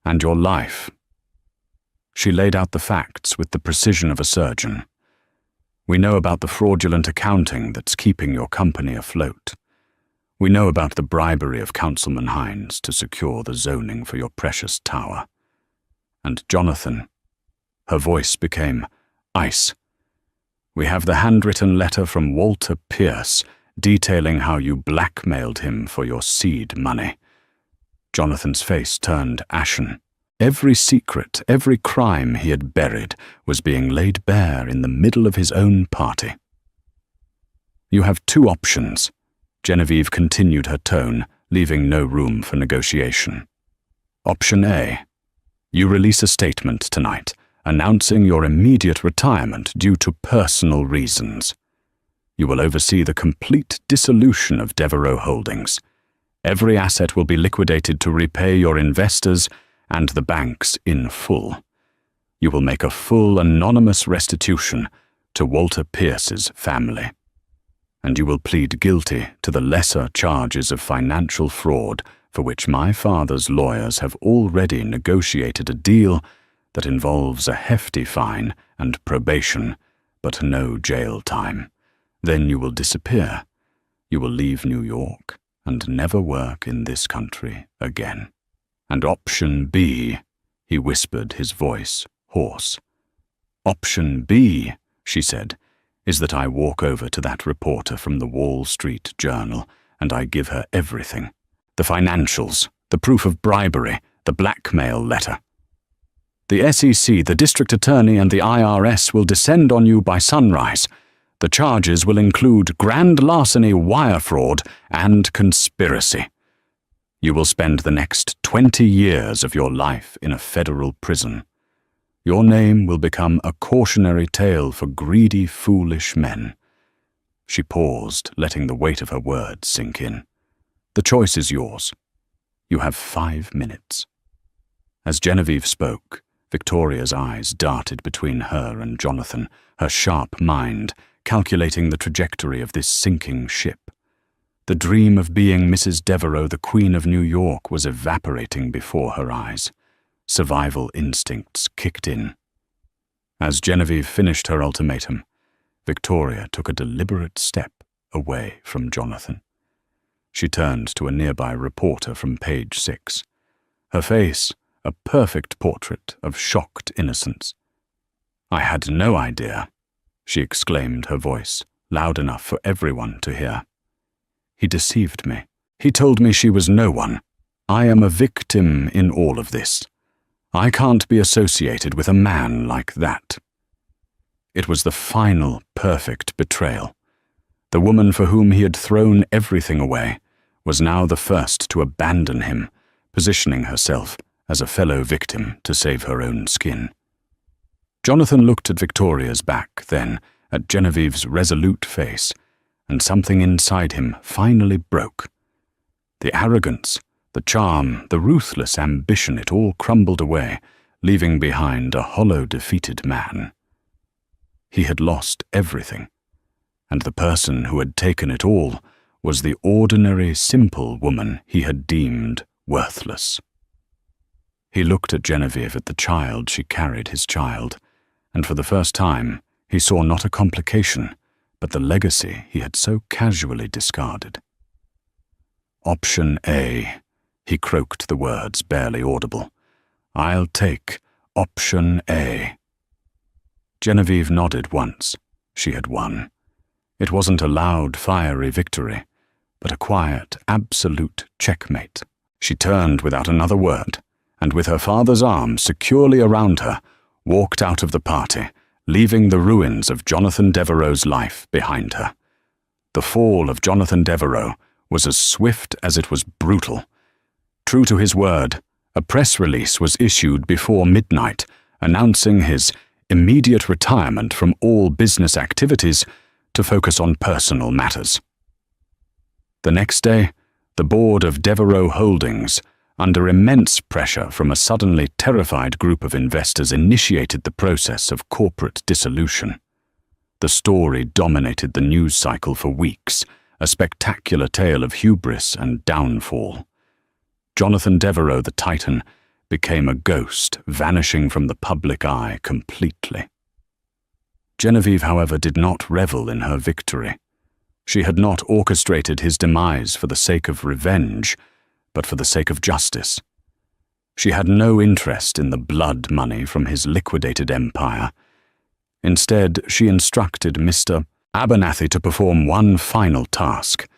and your life." She laid out the facts with the precision of a surgeon. "We know about the fraudulent accounting that's keeping your company afloat. We know about the bribery of Councilman Hines to secure the zoning for your precious tower. And Jonathan," her voice became ice, "we have the handwritten letter from Walter Pierce detailing how you blackmailed him for your seed money." Jonathan's face turned ashen. Every secret, every crime he had buried was being laid bare in the middle of his own party. "You have two options," Genevieve continued her tone, leaving no room for negotiation. "Option A. You release a statement tonight, announcing your immediate retirement due to personal reasons. You will oversee the complete dissolution of Devereux Holdings. Every asset will be liquidated to repay your investors and the banks in full. You will make a full anonymous restitution to Walter Pierce's family. And you will plead guilty to the lesser charges of financial fraud for which my father's lawyers have already negotiated a deal that involves a hefty fine and probation, but no jail time. Then you will disappear. You will leave New York and never work in this country again. And option B," he whispered, his voice hoarse. "Option B," she said, "is that I walk over to that reporter from the Wall Street Journal and I give her everything. The financials, the proof of bribery, the blackmail letter. The SEC, the district attorney, and the IRS will descend on you by sunrise. The charges will include grand larceny, wire fraud, and conspiracy. You will spend the next 20 years of your life in a federal prison. Your name will become a cautionary tale for greedy, foolish men." She paused, letting the weight of her words sink in. "The choice is yours. You have 5 minutes." As Genevieve spoke, Victoria's eyes darted between her and Jonathan, her sharp mind calculating the trajectory of this sinking ship. The dream of being Mrs. Devereux, the Queen of New York, was evaporating before her eyes. Survival instincts kicked in. As Genevieve finished her ultimatum, Victoria took a deliberate step away from Jonathan. She turned to a nearby reporter from page 6. Her face, a perfect portrait of shocked innocence. "I had no idea," she exclaimed, her voice loud enough for everyone to hear. "He deceived me. He told me she was no one. I am a victim in all of this. I can't be associated with a man like that." It was the final perfect betrayal. The woman for whom he had thrown everything away was now the first to abandon him, positioning herself as a fellow victim to save her own skin. Jonathan looked at Victoria's back, then at Genevieve's resolute face, and something inside him finally broke. The arrogance, the charm, the ruthless ambition, it all crumbled away, leaving behind a hollow, defeated man. He had lost everything, and the person who had taken it all was the ordinary, simple woman he had deemed worthless. He looked at Genevieve, at the child she carried, his child, and for the first time he saw not a complication, but the legacy he had so casually discarded. "Option A," he croaked the words, barely audible. "I'll take option A." Genevieve nodded once. She had won. It wasn't a loud, fiery victory, but a quiet, absolute checkmate. She turned without another word, and with her father's arms securely around her, walked out of the party, leaving the ruins of Jonathan Devereux's life behind her. The fall of Jonathan Devereux was as swift as it was brutal. True to his word, a press release was issued before midnight announcing his immediate retirement from all business activities to focus on personal matters. The next day, the board of Devereux Holdings, under immense pressure from a suddenly terrified group of investors, initiated the process of corporate dissolution. The story dominated the news cycle for weeks, a spectacular tale of hubris and downfall. Jonathan Devereux, the Titan, became a ghost, vanishing from the public eye completely. Genevieve, however, did not revel in her victory. She had not orchestrated his demise for the sake of revenge, but for the sake of justice. She had no interest in the blood money from his liquidated empire. Instead, she instructed Mr. Abernathy to perform one final task.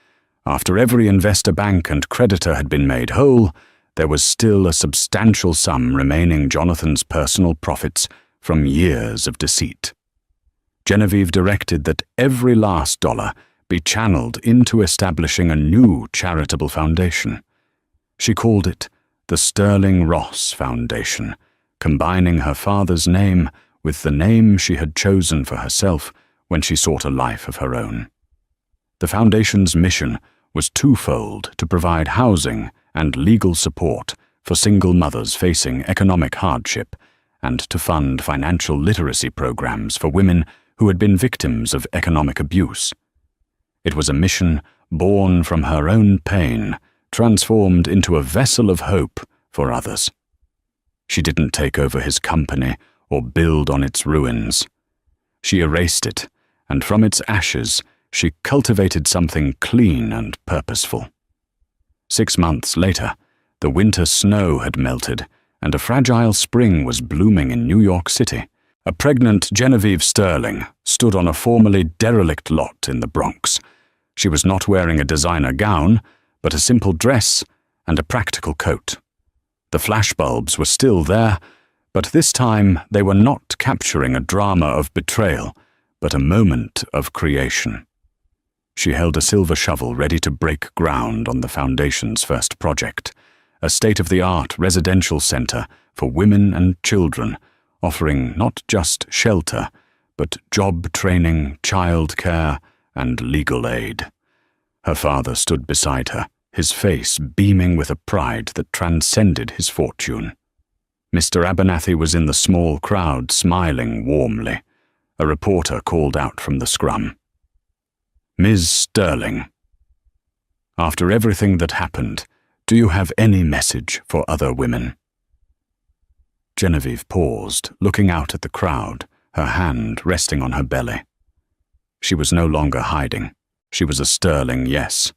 After every investor, bank, and creditor had been made whole, there was still a substantial sum remaining Jonathan's personal profits from years of deceit. Genevieve directed that every last dollar be channeled into establishing a new charitable foundation. She called it the Sterling Ross Foundation, combining her father's name with the name she had chosen for herself when she sought a life of her own. The foundation's mission was twofold: to provide housing and legal support for single mothers facing economic hardship, and to fund financial literacy programs for women who had been victims of economic abuse. It was a mission born from her own pain, transformed into a vessel of hope for others. She didn't take over his company or build on its ruins. She erased it, and from its ashes she cultivated something clean and purposeful. 6 months later, the winter snow had melted, and a fragile spring was blooming in New York City. A pregnant Genevieve Sterling stood on a formerly derelict lot in the Bronx. She was not wearing a designer gown, but a simple dress and a practical coat. The flashbulbs were still there, but this time they were not capturing a drama of betrayal, but a moment of creation. She held a silver shovel ready to break ground on the foundation's first project, a state-of-the-art residential center for women and children offering not just shelter, but job training, childcare, and legal aid. Her father stood beside her, his face beaming with a pride that transcended his fortune. Mr. Abernathy was in the small crowd, smiling warmly. A reporter called out from the scrum. "Ms. Sterling, after everything that happened, do you have any message for other women?" Genevieve paused, looking out at the crowd, her hand resting on her belly. She was no longer hiding. She was a Sterling, yes.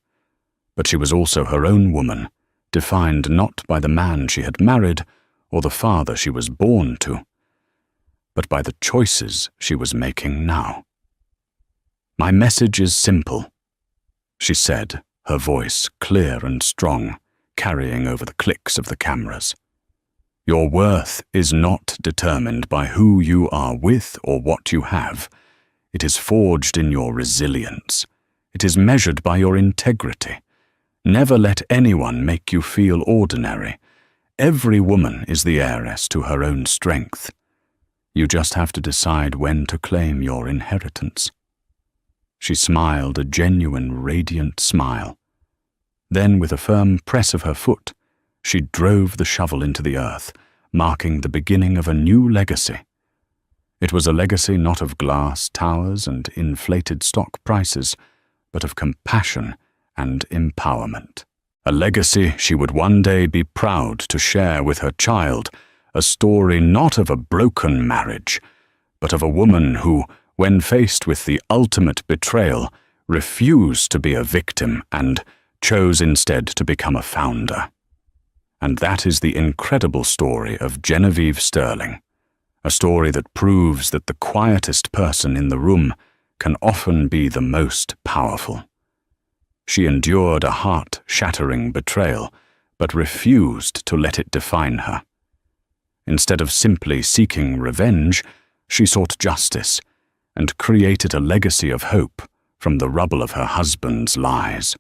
But she was also her own woman, defined not by the man she had married or the father she was born to, but by the choices she was making now. "My message is simple," she said, her voice clear and strong, carrying over the clicks of the cameras. "Your worth is not determined by who you are with or what you have. It is forged in your resilience. It is measured by your integrity. Never let anyone make you feel ordinary. Every woman is the heiress to her own strength. You just have to decide when to claim your inheritance." She smiled a genuine, radiant smile. Then, with a firm press of her foot, she drove the shovel into the earth, marking the beginning of a new legacy. It was a legacy not of glass towers and inflated stock prices, but of compassion and empowerment. A legacy she would one day be proud to share with her child, a story not of a broken marriage, but of a woman who, when faced with the ultimate betrayal, refused to be a victim and chose instead to become a founder. And that is the incredible story of Genevieve Sterling, a story that proves that the quietest person in the room can often be the most powerful. She endured a heart-shattering betrayal, but refused to let it define her. Instead of simply seeking revenge, she sought justice and created a legacy of hope from the rubble of her husband's lies.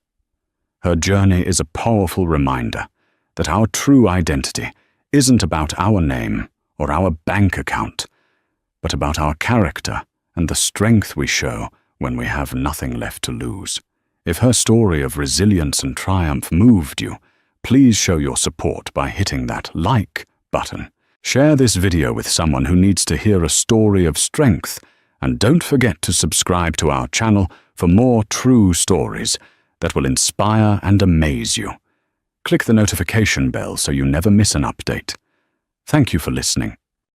Her journey is a powerful reminder that our true identity isn't about our name or our bank account, but about our character and the strength we show when we have nothing left to lose. If her story of resilience and triumph moved you, please show your support by hitting that like button. Share this video with someone who needs to hear a story of strength, and don't forget to subscribe to our channel for more true stories that will inspire and amaze you. Click the notification bell so you never miss an update. Thank you for listening.